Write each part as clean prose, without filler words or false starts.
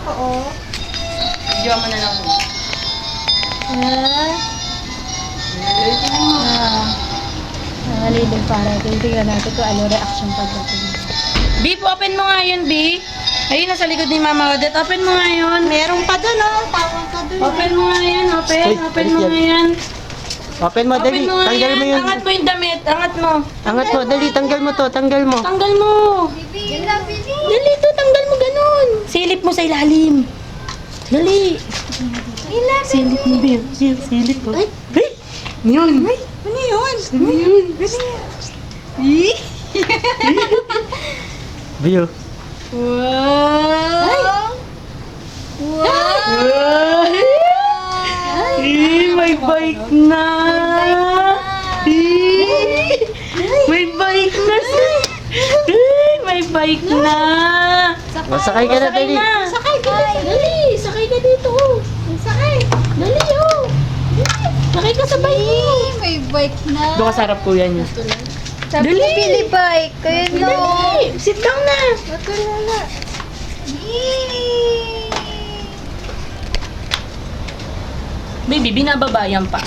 Oo. Video mo na lang. Nangalibig para. Tingnan natin kung ano reaction pagdating. Beef, open mo nga yun, B. Ayun, nasa likod ni Mama Odette. Open mo nga yun. Meron pa dun, oh. Tawag ka dun. Open mo nga yan, open. Uy, Open alis mo yan. nga yan. Open mo, dali. Open mo nga Tanggal yan. mo yun. Angat mo yung damit. Angat mo. Angat mo, dali. Tanggal mo to. Tanggal mo. Tanggal mo. Dali to, tanggal mo ganun. Silip mo sa ilalim. Dali. Silip mo, Bill. Bill, silip mo. Ay! Ay! Yun. Ay! Ano yun? Ano yun? View. Wow! Wow! May bike na! May bike na siya! May bike na! Masakay ka na, Sakay dali. na! Sakay ka na! Dali! Sakay ka dito! Sakay! Dali, oh! Sakay ka sa bike mo! May bike na. Doon ka sa harap kuya niya. Sabi Dali. ni Billy bike. Kaya no. Dali! Sit down na! Matulala. Baby, binababayan pa.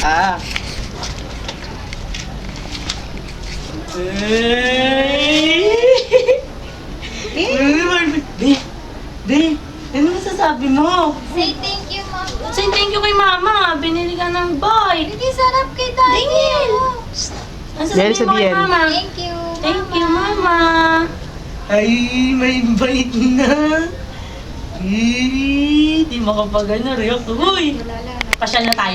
Be, ano masasabi mo? Say thank you, Mama. Say thank you kay Mama. Binili ka ng bike. Hindi sarap kay Daniel. Ano sasabihin mo kay sabihin. Mama? Thank you. Thank you, Mama. Ay, may bike na. Di makapag ano, react. Uy, Wala lang. pasyal na tayo.